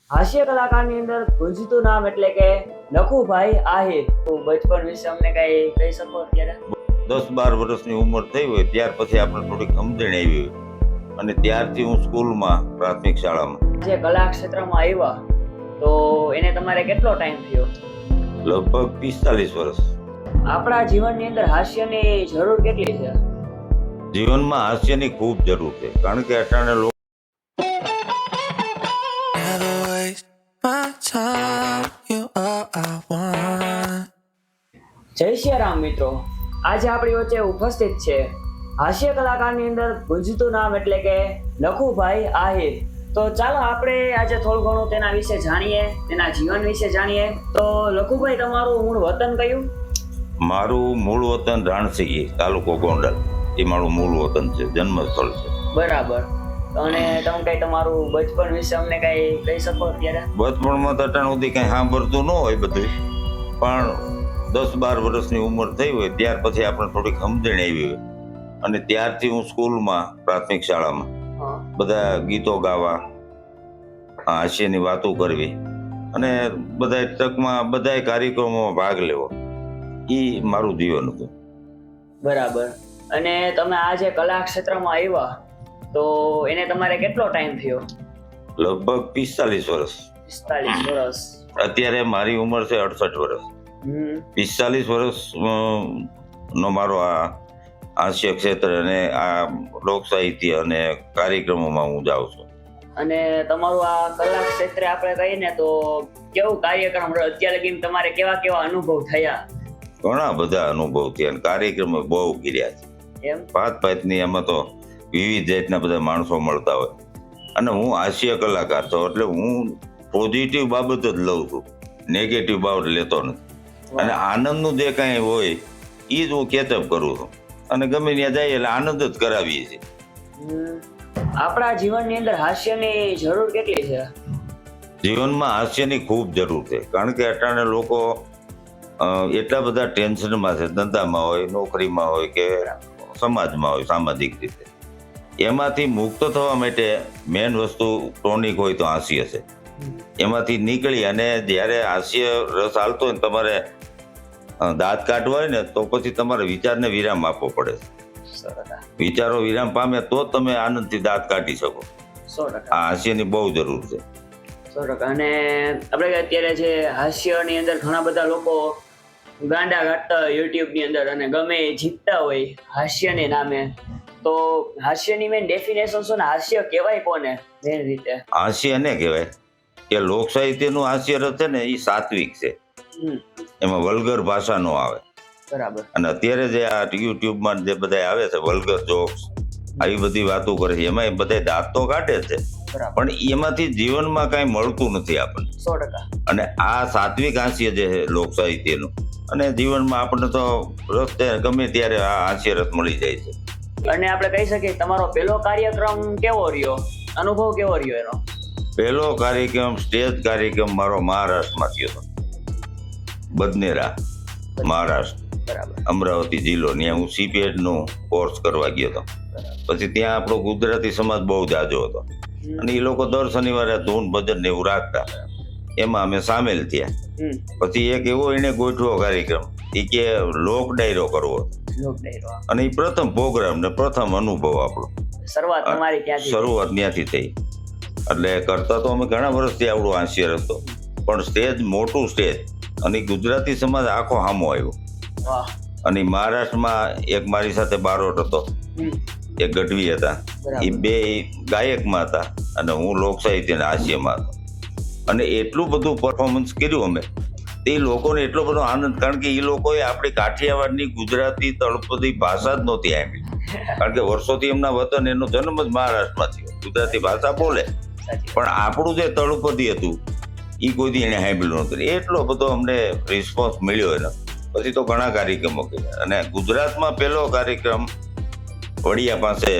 હાસ્ય કલાકારની અંદર ગુંજતું નામ એટલે કે લખુભાઈ આહિર. તો બચપન વિશે અમને કઈ કહી શકો અત્યારે? 10-12 વર્ષની ઉંમર થઈ હોય ત્યાર પછી આપણે થોડીક સમજણ આવી હોય અને ત્યારથી હું સ્કૂલમાં પ્રાથમિક શાળામાં જે કલા ક્ષેત્રમાં આવ્યા તો એને તમારે કેટલો ટાઈમ થયો? લગભગ 45 વર્ષ. આપણા જીવનની અંદર હાસ્યની જરૂર કેટલી છે? જીવનમાં હાસ્યની ખૂબ જરૂર છે, કારણ કે અટાણે લોકો Never waste my time. You all I want. જય શ્રી રામ મિત્રો, આજે આપણી વચ્ચે ઉપસ્થિત છે હાસ્ય કલાકારની અંદર ગુંજતું નામ એટલે કે લખુભાઈ આહિર. તો ચાલો આપણે આજે થોડું ઘણું તેના વિશે જાણીએ, તેના જીવન વિશે જાણીએ. તો લખુભાઈ, તમારું મૂળ વતન કયું? મારું મૂળ વતન રાણસીગી, તાલુકો ગોંડલ. એ મારું મૂળ વતન છે, જન્મસ્થળ છે. બરાબર. અને તમે કઈ તમારું બચપન વિશે અમને કઈ કહી શકો અત્યારે? બચપણમાં તો અટાણ સુધી કંઈ સાંભળતું ન હોય બધું, પણ 10-12 વર્ષની ઉંમર થઈ હોય ત્યાર પછી આપણે થોડીક સમજણ આવી હોય અને ત્યારથી હું સ્કૂલમાં પ્રાથમિક શાળામાં બધા ગીતો ગાવા, હાસ્યની વાતો કરવી અને બધા તકમાં બધા કાર્યક્રમોમાં ભાગ લેવો, એ મારું જીવન હતું. બરાબર. અને તમે આ જે કલા ક્ષેત્રમાં આવ્યા તો એને તમારે કેટલો ટાઈમ થયો? લગભગ 45 વર્ષ. 45 વર્ષ. અત્યારે મારી ઉંમર છે 68 વર્ષ. 45 વર્ષ નો મારો આ હાસ્ય ક્ષેત્ર અને આ લોક સાહિત્ય અને કાર્યક્રમોમાં હું જાઉં છું. અને તમારું આ કલા ક્ષેત્રે આપણે કહીએ ને તો કેવું કાર્યક્રમ રહ્યો અત્યાર લગી? તમારે કેવા કેવા અનુભવ થયા? ઘણા બધા અનુભવ થયા અને કાર્યક્રમો બહુ કર્યા છે. એમ? ભાતની એમાં તો વિવિધ જાતના બધા માણસો મળતા હોય અને હું હાસ્ય કલાકાર છું એટલે હું પોઝિટિવ બાબત જ લઉં છું, નેગેટિવ બાબત લેતો નથી. અને આનંદનું જે કાંઈ હોય એ જ હું કેચઅપ કરું છું અને ગમે ત્યાં જાય એટલે આનંદ જ કરાવીએ છીએ. આપણા જીવનની અંદર હાસ્યની જરૂર કેટલી છે? જીવનમાં હાસ્યની ખૂબ જરૂર છે, કારણ કે અટાણે લોકો એટલા બધા ટેન્શનમાં છે, ધંધામાં હોય, નોકરીમાં હોય કે સમાજમાં હોય, સામાજિક રીતે. એમાંથી મુક્ત થવા માટે મેન વસ્તુ ટોનિક હોય તો હાસ્ય છે. એમાંથી નીકળી અને જ્યારે હાસ્ય રસ હાલતો હોય ને તમારે દાંત કાઢવા હોય ને તો પછી તમારે વિચારને વિરામ આપવો પડે. વિચારો વિરામ પામે તો તમે આનંદથી દાંત કાઢી શકો. 100%. આ હાસ્યની બહુ જરૂર છે. 100%. અને આપણે અત્યારે જે હાસ્યની અંદર ઘણા બધા લોકો ગાંડા કાઢતા હોય યુટ્યુબની અંદર અને ગમે એ જીતતા હોય હાસ્યને નામે. તો હાસ્યની મેન ડેફિનેશન શું ને હાસ્ય કહેવાય કોને મેન રીતે? હાસ્ય એને કહેવાય કે લોક સાહિત્યનું હાસ્ય રસ છે ને એ સાત્વિક છે, એમાં વલ્ગર ભાષા નો આવે. બરાબર. અને અત્યારે જે આ યુટ્યુબમાં જે બધા આવે છે વલ્ગર જોક્સ, આવી બધી વાતો કરે છે, એમાં બધા દાંત તો કાઢે છે પણ એમાંથી જીવનમાં કાંઈ મળતું નથી આપણને. 100%. અને આ સાત્વિક હાસ્ય જે છે લોક સાહિત્યનું, અને જીવનમાં આપણને તો રસ ગમે ત્યારે આ હાસ્ય રસ મળી જાય છે. અને આપણે કહી શકીએ તમારો પહેલો કાર્યક્રમ કેવો રહ્યો, અનુભવ કેવો રહ્યો એનો? પહેલો કાર્યક્રમ સ્ટેજ કાર્યક્રમ મારો મહારાષ્ટ્રમાં થયો હતો, બદનેરા, મહારાષ્ટ્ર, બરાબર. અમરાવતી જિલ્લો. ત્યાં હું CPET નો કોર્સ કરવા ગયો હતો. પછી ત્યાં આપણો ગુજરાતી સમાજ બહુ જાજો હતો અને એ લોકો દર શનિવારે ધૂન ભજન ને એવું રાખતા, એમાં અમે સામેલ થયા. પછી એક એવો એને ગોઠવો કાર્યક્રમ, એ કે લોક ડાયરો કરવો, અને એ પ્રથમ પ્રોગ્રામ ને પ્રથમ અનુભવ આપણો. શરૂઆત તમારી ક્યાંથી? શરૂઆત ત્યાંથી થઈ. એટલે કરતા તો અમે ઘણા વર્ષથી આવડું હાસ્ય હતો, પણ સ્ટેજ, મોટું સ્ટેજ, અને ગુજરાતી સમાજ આખો સામો આવ્યો. વાહ. અને મહારાષ્ટ્રમાં એક મારી સાથે બારોટ હતો, એક ગઢવી હતા, એ બે ગાયકમાં હતા અને હું લોક સાહિત્ય અને હાસ્યમાં હતો. અને એટલું બધું પરફોર્મન્સ કર્યું અમે, એ લોકોને એટલો બધો આનંદ, કારણ કે એ લોકોએ આપણી કાઠિયાવાડની ગુજરાતી તળપદી ભાષા જ નહોતી આપી, કારણ કે વર્ષોથી એમના વતન, એનો જન્મ જ મહારાષ્ટ્રમાં થયો, ગુજરાતી ભાષા બોલે, પણ આપણું જે તળપદી હતું એ કોઈથી એને સાંભળ્યું નહોતું. એટલો બધો અમને રિસ્પોન્સ મળ્યો એનો. પછી તો ઘણા કાર્યક્રમો કર્યા અને ગુજરાતમાં પહેલો કાર્યક્રમ વડિયા પાસે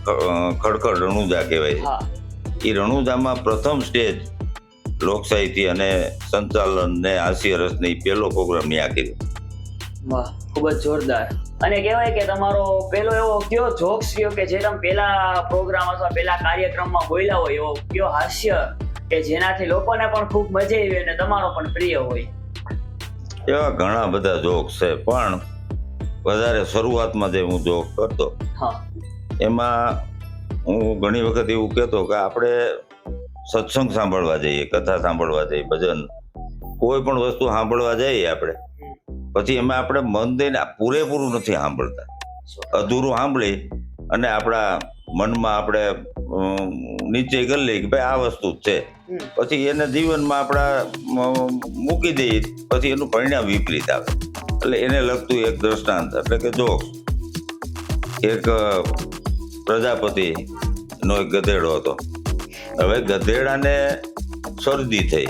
ખડખડ રણુજા કહેવાય છે, એ રણુજામાં પ્રથમ સ્ટેજ લોક સાહિત્ય અને સંચાલન ને હાસ્ય રસ ને પહેલો પ્રોગ્રામ ત્યાં કર્યો. વાહ, ખૂબ જ જોરદાર. અને કહેવાય કે તમારો પહેલો એવો કયો જોક્સ રહ્યો કે જે તમે પહેલા પ્રોગ્રામ અથવા પહેલા કાર્યક્રમમાં બોલ્યા હોય, એવો કયો હાસ્ય કે જેનાથી લોકોને પણ ખૂબ મજા આવી અને તમારો પણ પ્રિય હોય? એવા ઘણા બધા જોક્સ છે, પણ વધારે શરૂઆતમાં જે હું જોક કરતો હા. એમાં હું ઘણી વખત એવું કહેતો કે આપણે સત્સંગ સાંભળવા જઈએ, કથા સાંભળવા જઈએ, ભજન, કોઈ પણ વસ્તુ સાંભળવા જઈએ આપણે, પછી એમાં આપણે મન દઈને પૂરેપૂરું નથી સાંભળતા, અધૂરું સાંભળી અને આપણા મનમાં આપણે નિશ્ચય કરી લઈએ કે ભાઈ આ વસ્તુ જ છે, પછી એને જીવનમાં આપણા મૂકી દઈએ, પછી એનું પરિણામ વિપરીત આવે. એટલે એને લગતું એક દ્રષ્ટાંત એટલે કે જો એક પ્રજાપતિ નો એક ગધેડો હતો. હવે ગધેડાને શરદી થઈ.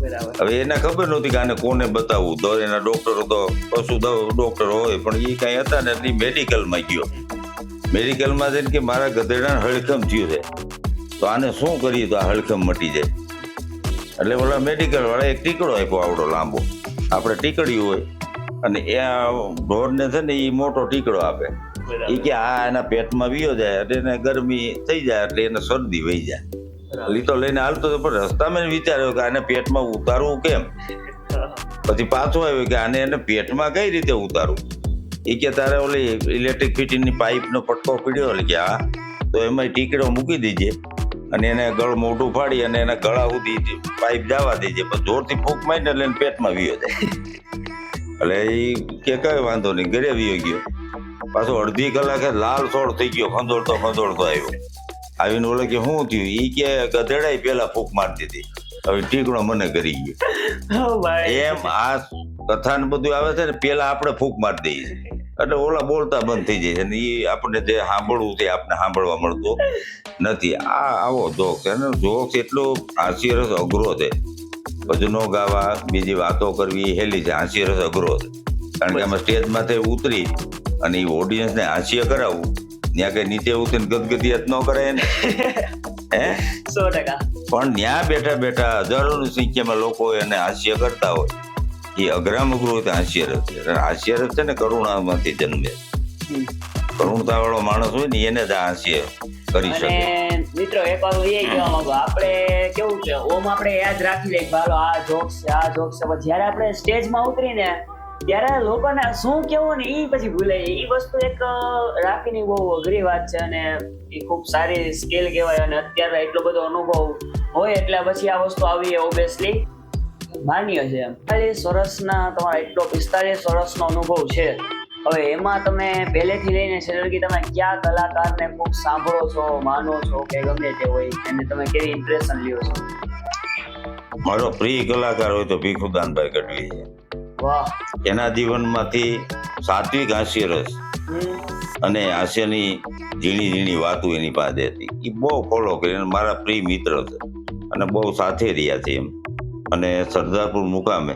બરાબર. હવે એને ખબર નહોતી કે આને કોને બતાવવું, તો એના ડોક્ટરો તો પશુ ડોક્ટર હોય, પણ એ કઈ હતા ને એટલે મેડિકલમાં ગયો. મેડિકલમાં જઈને કે મારા ગધેડાને હળખમ થયું છે, તો આને શું કરીએ તો આ હળખમ મટી જાય. એટલે ઓલા મેડિકલ વાળા એક ટીકડો આપ્યો, આવડો લાંબો, આપણે ટીકડ્યું હોય અને એ ઢોરને છે ને એ મોટો ટીકડો આપે. એ કે આ એના પેટમાં વિયો જાય એટલે એને ગરમી થઈ જાય એટલે એને શરદી વહી જાય. લીટો લઈને હાલતો હતો, પણ રસ્તામાં વિચાર્યો કે આને પેટમાં ઉતારવું કેમ. પછી પાછો આવ્યો કે આને એને પેટમાં કઈ રીતે ઉતારવું. એ કે તારે ઓલી ઇલેક્ટ્રિક ફિટિંગની પાઇપનો પટકો પીડ્યો, એટલે કે હા, તો એમાં ટીકડો મૂકી દીજે અને એને ગળ મોઢું ફાડી અને એના ગળા સુધી પાઇપ જવા દેજે, પણ જોરથી ફૂંક મારીને એટલે એને પેટમાં વિયો જાય. એટલે એ કે કઈ વાંધો નહીં, ઘરે વિયો ગયો. પાછો અડધી કલાકે લાલ સોળ થઈ ગયો, ખંદોળતો આવ્યો. આવીને ઓલે કે શું થયું, ઈ કે ગધેડાઈ પેલા ફૂંક મારતી હતી, હવે ટીકડો મને કરી ગયો. એમ આ કથા ને બધું આવે છે ને, પેલા આપણે ફૂંક મારી દઈએ છીએ એટલે ઓલા બોલતા બંધ થઈ જાય છે ને એ આપણને જે સાંભળવું છે આપણે સાંભળવા મળતું નથી. આ આવો જોક છે ને, જોક એટલો હાસ્યરસ અઘરો છે. ભજનો ગાવા, બીજી વાતો કરવી હેલી છે, હાસ્યરસ અઘરો છે. કારણ કે આમાં સ્ટેજ માથે ઉતરી અને એ ઓડિયન્સને હાસ્ય કરાવવું, ત્યાં કઈ નીચે ઉતરીને ગદગદિયાત ન કરાય ને. હે 100%. પણ ત્યાં બેઠા બેઠા હજારોની સંખ્યામાં લોકો એને હાસ્ય કરતા હોય, એ અઘરામ અઘરું હોય તો હાસ્યરસ છે. હાસ્યરસ છે ને કરુણામાંથી જન્મે. કરુણતા વાળો માણસ હોય ને એને જ હાસ્ય કરી શકે. અને મિત્રો એક વાર હું એ કહેવા માંગુ, આપણે કેવું છે ઓમ આપણે યાદ રાખી લઈએ કે હાલો આ જોક્સ છે, આ જોક્સ છે, પણ જ્યારે આપણે સ્ટેજમાં ઉતરીને ત્યારે લોકોને શું કેવું ને એ પછી ભૂલાય. એ વસ્તુ એક રાખીની બહુ અઘરી વાત છે અને એ ખૂબ સારી સ્કિલ કહેવાય. અને અત્યારે એટલો બધો અનુભવ હોય એટલે પછી આ વસ્તુ આવી ઓબ્વિયસલી માન્ય છે. 45 વર્ષના તમારા એટલો 45 વર્ષનો અનુભવ છે, હવે એમાં તમે પહેલેથી લઈને છેલ્લે લગી તમે કયા કલાકારને ખૂબ સાંભળો છો, માનો છો કે ગમે તે હોય એને તમે કેવી ઇમ્પ્રેશન લ્યો છો? મારો પ્રિય કલાકાર હોય તો ભીખુદાનભાઈ ગઢવી છે. વાહ. એના જીવનમાંથી સાત્વિક હાસ્યરસ અને હાસ્યની ઝીણી ઝીણી વાતો એની પાસે હતી. એ બહુ ફોલો કરી, મારા પ્રિય મિત્ર છે અને બહુ સાથે રહ્યા છે એમ. અને સરદારપુર મુકામે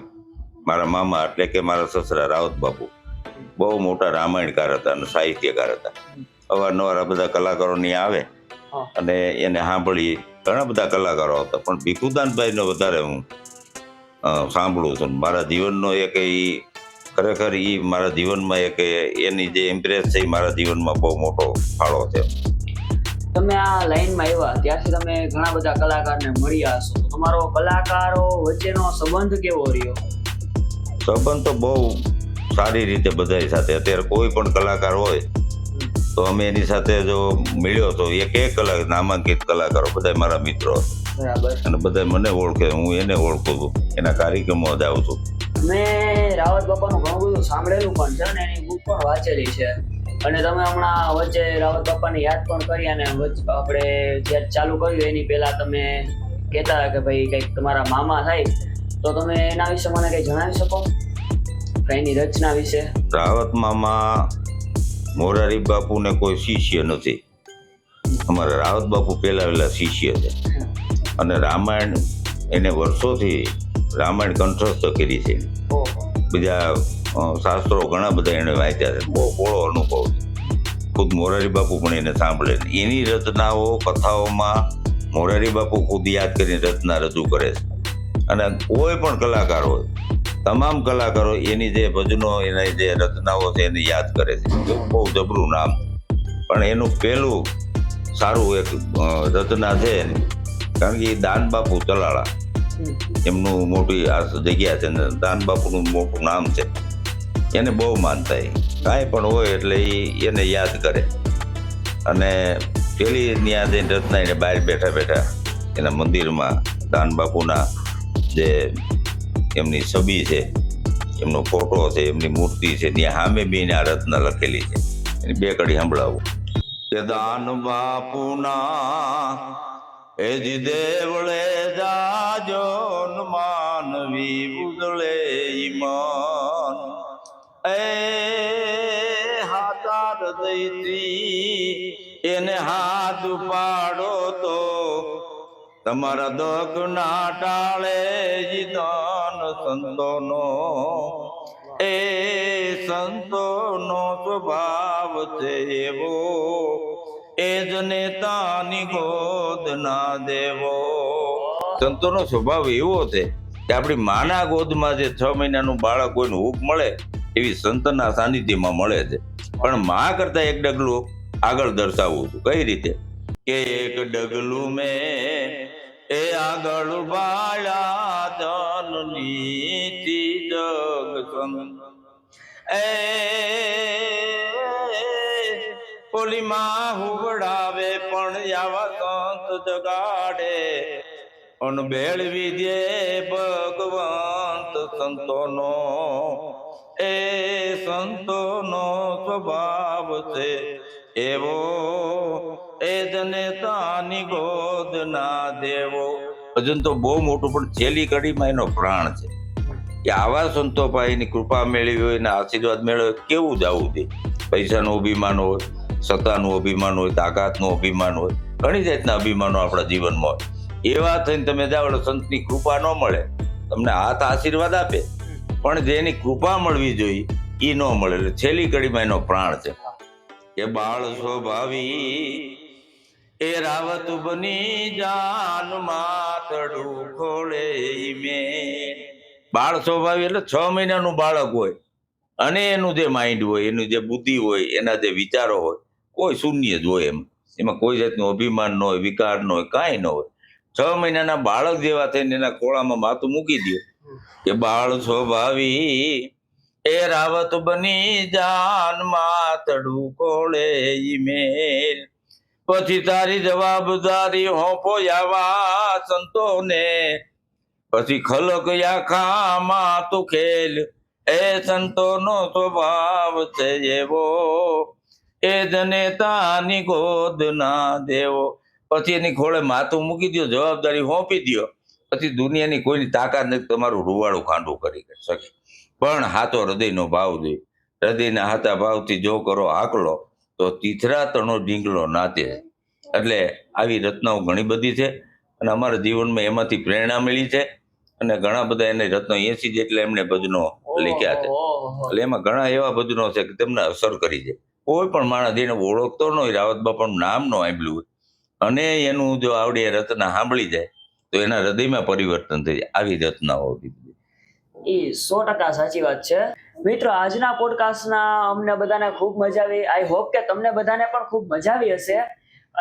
મારા મામા એટલે કે મારા સસરા રાવત બાપુ બહુ મોટા રામાયણકાર હતા અને સાહિત્યકાર હતા. અવારનવાર આ બધા કલાકારો ત્યાં આવે અને એને સાંભળી. ઘણા બધા કલાકારો હતા, પણ ભીખુદાનભાઈને વધારે હું સાંભળું છું. મારા જીવનનો એક ખરેખર મારા જીવનમાં એક એની જે ઇમ્પ્રેસ છે એ મારા જીવનમાં બહુ મોટો ફાળો છે. તમે આ લાઈનમાં આવ્યા ત્યારથી તમે ઘણા બધા કલાકારને મળ્યા હશો, તમારો કલાકારો વચ્ચેનો સંબંધ કેવો રહ્યો? સંબંધ તો બહુ સારી રીતે બધા સાથે. અત્યારે કોઈ પણ કલાકાર હોય તો અમે એની સાથે જો મળ્યો તો એક કલાક નામાંકિત કલાકારો બધા મારા મિત્રો. બરાબર. અને બધા મને ઓળખે, હું એને ઓળખું છું, એના કાર્યક્રમો જાઉં છું. મેં રાવત બાપાનું ઘણું બધું સાંભળેલું પણ છે અને એની બુક પણ વાંચેલી છે. અને તમે હમણાં વચ્ચે રાવત બાપાને યાદ પણ કરી અને આપણે જ્યારે ચાલુ કર્યું એની પહેલા તમે કહેતા કે ભાઈ કંઈક તમારા મામા થાય, તો તમે એના વિશે મને કંઈ જણાવી શકો? એની રચના વિશે. રાવત મામા મોરારી બાપુને કોઈ શિષ્ય નથી. અમારા રાવત બાપુ પહેલા શિષ્ય છે અને રામાયણ એને વર્ષોથી રામાયણ કંઠસ્થ કરી છે. બીજા શાસ્ત્રો ઘણા બધા એને વાંચ્યા છે. બહુ પોળો અનુભવ છે. ખુદ મોરારી બાપુ પણ એને સાંભળે. એની રચનાઓ કથાઓમાં મોરારી બાપુ ખુદ યાદ કરીને રચના રજૂ કરે છે. અને કોઈ પણ કલાકાર હોય, તમામ કલાકારો એની જે ભજનો, એની જે રચનાઓ છે એને યાદ કરે છે. બહુ જબરું નામ. પણ એનું પહેલું સારું એક રચના છે કારણ કે એ દાન બાપુ તલાળા એમનું મોટી આ જગ્યા છે ને દાન બાપુનું મોટું નામ છે. એને બહુ માનતા એ કાંઈ પણ હોય એટલે એને યાદ કરે. અને પેલી ત્યાં જઈને રત્ના એને બહાર બેઠા બેઠા એના મંદિરમાં દાન બાપુના જે એમની છબી છે, એમનો ફોટો છે, એમની મૂર્તિ છે, ત્યાં સામે બીને આ રત્ન લખેલી છે. એની બે કડી સંભળાવું કે દાન બાપુના એ જ દેવળે જાજો માનવી ઉદળે ઈમાન એ હાથા હૃદયથી એને હાથ પાડો તો તમારા દગ ના ટાળે જીદાન સંતોનો એ સંતોનો સ્વભાવ છે એવો એ જ નેતાની ગોદ ના દેવો. સંતોનો સ્વભાવ એવો છે કે આપણી માના ગોદમાં જે 6 મહિનાનું બાળક કોઈનું હૂક મળે એવી સંતના સાનિધ્યમાં મળે છે. પણ માં કરતા એક ડગલું આગળ દર્શાવું છું. કઈ રીતે કે એક ડગલું મેં એ આગળ બાળા જનની જગ સંત એ પોલી માં હુવડાવે પણ આવા સંત જગાડે અન ભેળવી દે ભગવંત સંતોનો એ સંતોનો સ્વભાવ છે એવો એ જ નેતાની ગોદ ના દેવો. ભજન તો બહુ મોટું પણ છેલ્લી કડીમાં એનો પ્રાણ છે કે આવા સંતો પાસેની કૃપા મેળવી હોય ને આશીર્વાદ મેળવ્યો કેવું જવું દે. પૈસાનું અભિમાન હોય, સત્તાનું અભિમાન હોય, તાકાતનું અભિમાન હોય, ઘણી જાતના અભિમાનો આપણા જીવનમાં હોય. એવા થઈને તમે જાઓ એટલે સંતની કૃપા ન મળે, તમને હાથ આશીર્વાદ આપે પણ જેની કૃપા મળવી જોઈએ એ ન મળે. એટલે છેલ્લી કડીમાં એનો પ્રાણ છે કે બાળ સ્વભાવી એ રાવત બની જાન માથડું ખોળે મેં. બાળ સ્વભાવી એટલે 6 મહિનાનું બાળક હોય અને એનું જે માઇન્ડ હોય, એનું જે બુદ્ધિ હોય, એના જે વિચારો હોય કોઈ શૂન્ય જ હોય. એમાં કોઈ જાતનું અભિમાન ન હોય, વિકાર ન હોય, કાંઈ ન હોય. 6 મહિનાના બાળક જેવા થઈને એના ખોળામાં માથું મૂકી દો કે બાળ સ્વભાવી એ રાવત બની જાન માથડું ખોળે મેલ. પછી તારી જવાબદારી હોપો આવા સંતોને પછી ખલક આખામાં તું ખેલ એ સંતોનો સ્વભાવ છે એવો એ જ નેતાની ગોદ ના દેવો. પછી એની ખોળે માથું મૂકી દો, જવાબદારી હોંપી દો, પછી દુનિયાની કોઈની તાકાત નથી તમારું રૂવાડું ખાંડું કરી શકે. પણ હાથો હૃદયનો ભાવ જોઈએ. હૃદયના હાથા ભાવથી જો કરો હાકલો તો તીથરા તણો ઢીંગલો નાચે. એટલે આવી રચનાઓ ઘણી બધી છે અને અમારા જીવનમાં એમાંથી પ્રેરણા મળી છે. અને ઘણા બધા એને રત્નો 80 જેટલા એમને ભજનો લખ્યા છે. એટલે એમાં ઘણા એવા ભજનો છે કે તેમને અસર કરી છે. કોઈ પણ માણસ એને ઓળખતો ન હોય, રાવત બાપાનું નામ ન સાંભળ્યું હોય અને એનું જો આવડી રચના સાંભળી જાય તો એના હૃદયમાં પરિવર્તન થઈ જાય. આવી રચનાઓ હતી. એ 100% સાચી વાત છે. મિત્રો, આજના પોડકાસ્ટના અમને બધાને ખૂબ મજા આવી. આઈ હોપ કે તમને બધાને પણ ખૂબ મજા આવી હશે.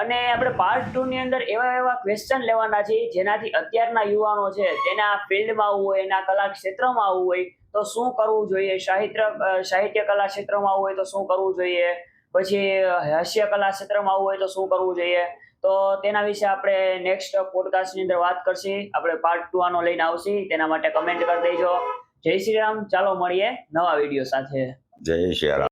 અને આપણે પાર્ટ 2 ની અંદર એવા ક્વેશ્ચન લેવાના છે જેનાથી અત્યારના યુવાનો છે તેને આ ફિલ્ડમાં આવવું હોય, એના કલા ક્ષેત્રમાં આવવું હોય તો શું કરવું જોઈએ, સાહિત્ય કલા ક્ષેત્રમાં આવવું હોય તો શું કરવું જોઈએ, પછી હાસ્ય કલા ક્ષેત્રમાં આવવું હોય તો શું કરવું જોઈએ. તો તેના વિશે આપણે નેક્સ્ટ પોડકાસ્ટની અંદર વાત કરશી. આપણે પાર્ટ 2 આનો લઈને આવશી. તેના માટે કમેન્ટ કરી દેજો. જય શ્રી રામ. ચાલો મળીએ નવા વિડીયો સાથે. જય શ્રી રામ.